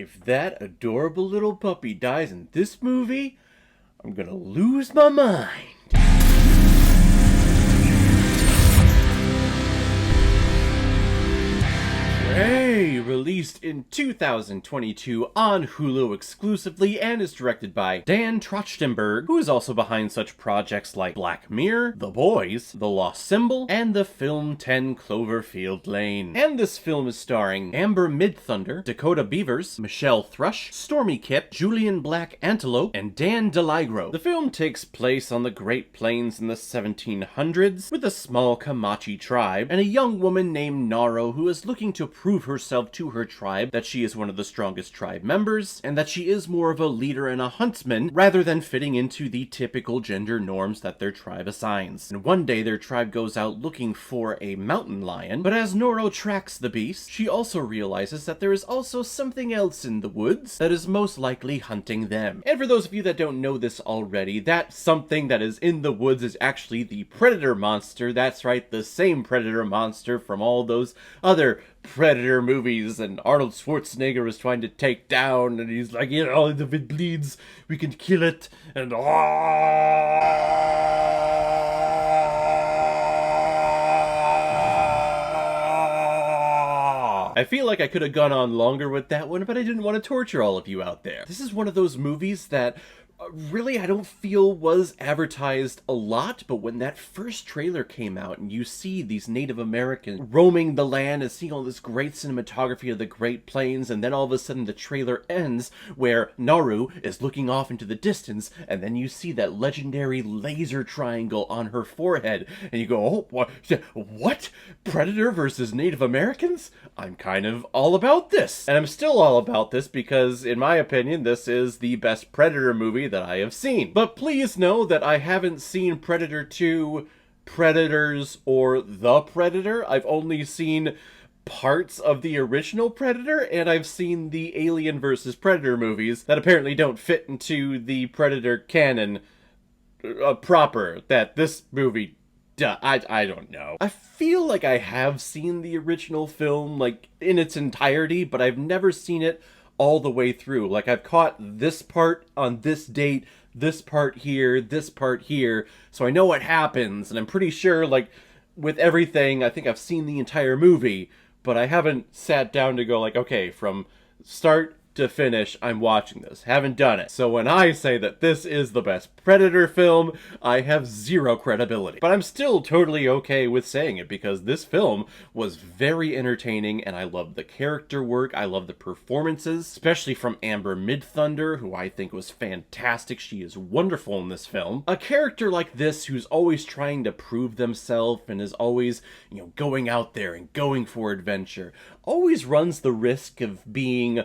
If that adorable little puppy dies in this movie, I'm gonna lose my mind. Prey, released in 2022 on Hulu exclusively and is directed by Dan Trachtenberg, who is also behind such projects like Black Mirror, The Boys, The Lost Symbol, and the film 10 Cloverfield Lane. And this film is starring Amber Midthunder, Dakota Beavers, Michelle Thrush, Stormy Kipp, Julian Black Antelope, and Dan DeLigro. The film takes place on the Great Plains in the 1700s with a small Comanche tribe and a young woman named Naro who is looking to prove herself to her tribe that she is one of the strongest tribe members, and that she is more of a leader and a huntsman rather than fitting into the typical gender norms that their tribe assigns. And one day their tribe goes out looking for a mountain lion, but as Noro tracks the beast, she also realizes that there is also something else in the woods that is most likely hunting them. And for those of you that don't know this already, that something that is in the woods is actually the predator monster. That's right, the same predator monster from all those other Predator movies, and Arnold Schwarzenegger is trying to take down, and he's like, you know, if it bleeds, we can kill it, and I feel like I could have gone on longer with that one, but I didn't want to torture all of you out there. This is one of those movies that really, I don't feel was advertised a lot, but when that first trailer came out and you see these Native Americans roaming the land and seeing all this great cinematography of the Great Plains, and then all of a sudden the trailer ends where Naru is looking off into the distance, and then you see that legendary laser triangle on her forehead, and you go, oh, what? Predator versus Native Americans? I'm kind of all about this. And I'm still all about this because, in my opinion, this is the best Predator movie that I have seen. But please know that I haven't seen Predator 2, Predators, or The Predator. I've only seen parts of the original Predator, and I've seen the Alien vs. Predator movies that apparently don't fit into the Predator canon proper, that this movie I don't know. I feel like I have seen the original film, like, in its entirety, but I've never seen it all the way through. Like, I've caught this part on this date, this part here, so I know what happens, and I'm pretty sure, like, with everything, I think I've seen the entire movie, but I haven't sat down to go like, okay, from start to finish, I'm watching this. Haven't done it. So when I say that this is the best Predator film, I have zero credibility. But I'm still totally okay with saying it because this film was very entertaining and I loved the character work. I love the performances, especially from Amber Midthunder, who I think was fantastic. She is wonderful in this film. A character like this who's always trying to prove themselves and is always, you know, going out there and going for adventure, always runs the risk of being,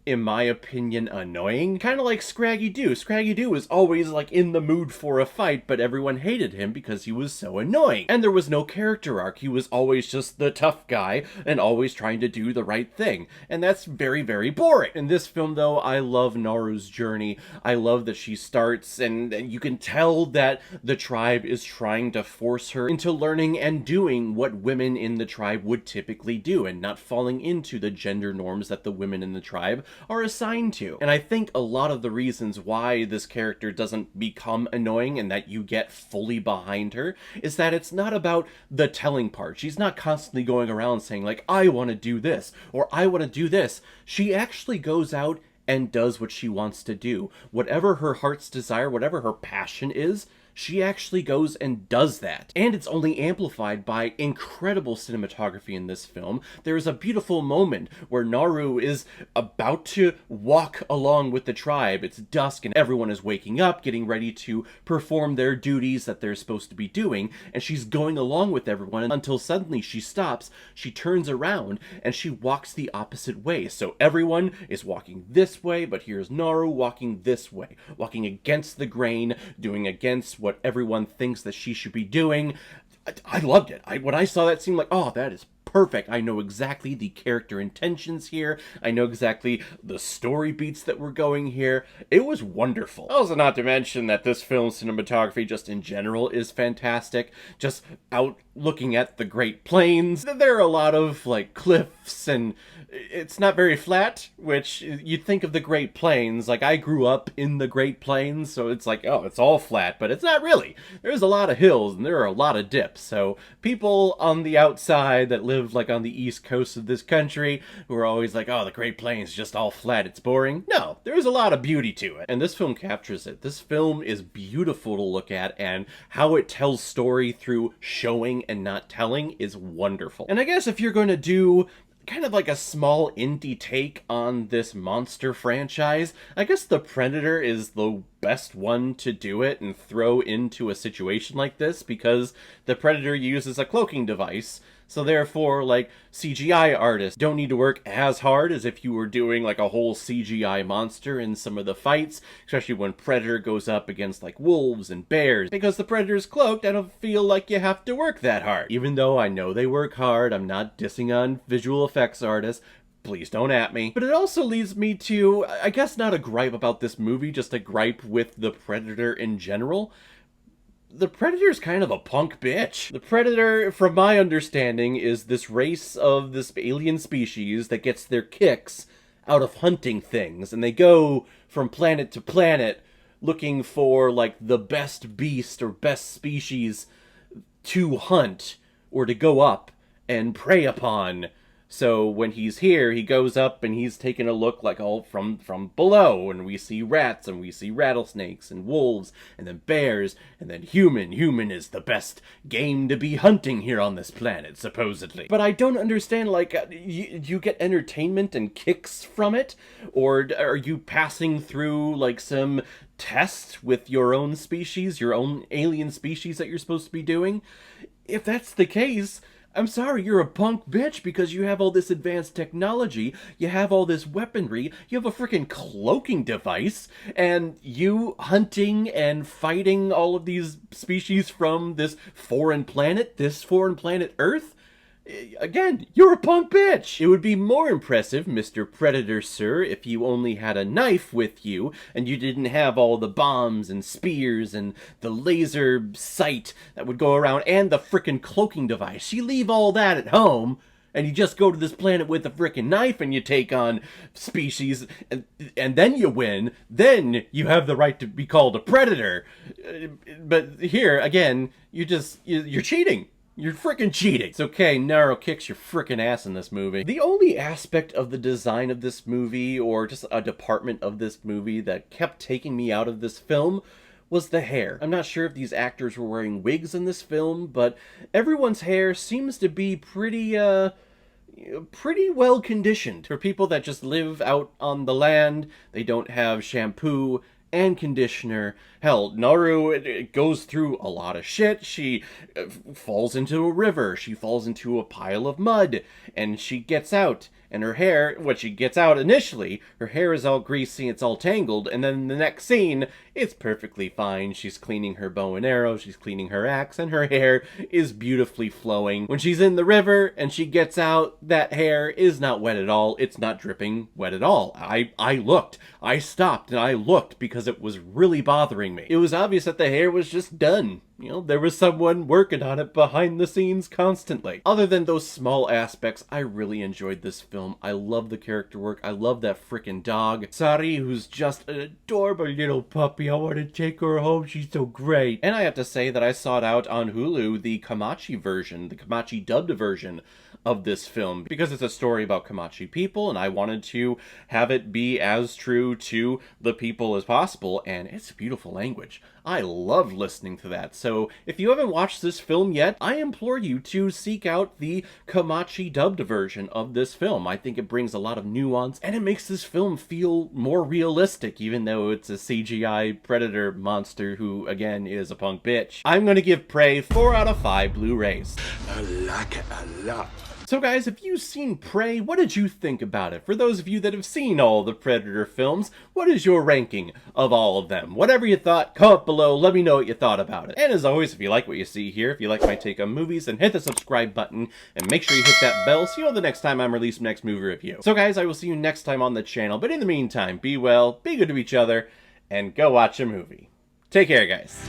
in my opinion, annoying. Kind of like Scraggy Doo. Scraggy Doo was always, like, in the mood for a fight, but everyone hated him because he was so annoying. And there was no character arc. He was always just the tough guy and always trying to do the right thing. And that's very, very boring. In this film, though, I love Naru's journey. I love that she starts, and you can tell that the tribe is trying to force her into learning and doing what women in the tribe would typically do, and not falling into the gender norms that the women in the tribe are assigned to. And I think a lot of the reasons why this character doesn't become annoying and that you get fully behind her is that it's not about the telling part. She's not constantly going around saying, like, I want to do this or I want to do this. She actually goes out and does what she wants to do. Whatever her heart's desire, whatever her passion is, she actually goes and does that. And it's only amplified by incredible cinematography in this film. There is a beautiful moment where Naru is about to walk along with the tribe. It's dusk and everyone is waking up, getting ready to perform their duties that they're supposed to be doing, and she's going along with everyone until suddenly she stops, she turns around, and she walks the opposite way. So everyone is walking this way, but here's Naru walking this way, walking against the grain, doing against what everyone thinks that she should be doing. I loved it. When I saw that scene, like, oh, that is perfect. I know exactly the character intentions here. I know exactly the story beats that were going here. It was wonderful. Also, not to mention that this film's cinematography just in general is fantastic. Just out looking at the Great Plains, there are a lot of like cliffs, and it's not very flat, which you'd think of the Great Plains. Like, I grew up in the Great Plains, so it's like, oh, it's all flat, but it's not really. There's a lot of hills and there are a lot of dips. So people on the outside that live like on the east coast of this country who are always like, oh, the Great Plains is just all flat, it's boring. No, there's a lot of beauty to it. And this film captures it. This film is beautiful to look at, and how it tells story through showing and not telling is wonderful. And I guess if you're going to do kind of like a small indie take on this monster franchise, I guess The Predator is the best one to do it and throw into a situation like this, because The Predator uses a cloaking device. So therefore, like, CGI artists don't need to work as hard as if you were doing like a whole CGI monster in some of the fights, especially when Predator goes up against like wolves and bears. Because the Predator's cloaked, I don't feel like you have to work that hard. Even though I know they work hard, I'm not dissing on visual effects artists. Please don't at me. But it also leads me to, I guess not a gripe about this movie, just a gripe with the Predator in general. The Predator's kind of a punk bitch. The Predator, from my understanding, is this race of this alien species that gets their kicks out of hunting things, and they go from planet to planet looking for, like, the best beast or best species to hunt or to go up and prey upon. So when he's here, he goes up and he's taking a look like all from below, and we see rats and we see rattlesnakes and wolves and then bears and then human. Human is the best game to be hunting here on this planet, supposedly. But I don't understand, like, you get entertainment and kicks from it? Or are you passing through, like, some test with your own species, your own alien species that you're supposed to be doing? If that's the case, I'm sorry, you're a punk bitch, because you have all this advanced technology, you have all this weaponry, you have a freaking cloaking device, and you hunting and fighting all of these species from this foreign planet Earth? Again, you're a punk bitch! It would be more impressive, Mr. Predator, sir, if you only had a knife with you, and you didn't have all the bombs and spears and the laser sight that would go around, and the frickin' cloaking device. You leave all that at home, and you just go to this planet with a frickin' knife and you take on species, and then you win. Then you have the right to be called a predator. But here, again, you're cheating. You're frickin' cheating. It's okay, Naro kicks your frickin' ass in this movie. The only aspect of the design of this movie, or just a department of this movie, that kept taking me out of this film was the hair. I'm not sure if these actors were wearing wigs in this film, but everyone's hair seems to be pretty well conditioned. For people that just live out on the land, they don't have shampoo and conditioner. Hell, Naru, it goes through a lot of shit. She falls into a river. She falls into a pile of mud. And she gets out. And her hair, when she gets out initially, her hair is all greasy, it's all tangled, and then in the next scene, it's perfectly fine. She's cleaning her bow and arrow, she's cleaning her axe, and her hair is beautifully flowing. When she's in the river and she gets out, that hair is not wet at all. It's not dripping wet at all. I looked. I stopped and I looked because it was really bothering me. It was obvious that the hair was just done. You know, there was someone working on it behind the scenes constantly. Other than those small aspects, I really enjoyed this film. I love the character work. I love that frickin' dog. Sari, who's just an adorable little puppy. I want to take her home. She's so great. And I have to say that I sought out on Hulu the COMANCHE version, the COMANCHE dubbed version of this film, because it's a story about COMANCHE people, and I wanted to have it be as true to the people as possible, and it's a beautiful language. I love listening to that. So if you haven't watched this film yet, I implore you to seek out the COMANCHE dubbed version of this film. I think it brings a lot of nuance, and it makes this film feel more realistic, even though it's a CGI predator monster who, again, is a punk bitch. I'm gonna give Prey 4 out of 5 Blu-rays. I like it a lot. So guys, if you've seen Prey, what did you think about it? For those of you that have seen all the Predator films, what is your ranking of all of them? Whatever you thought, comment below, let me know what you thought about it. And as always, if you like what you see here, if you like my take on movies, then hit the subscribe button, and make sure you hit that bell so you know the next time I'm releasing my next movie review. So guys, I will see you next time on the channel, but in the meantime, be well, be good to each other, and go watch a movie. Take care, guys.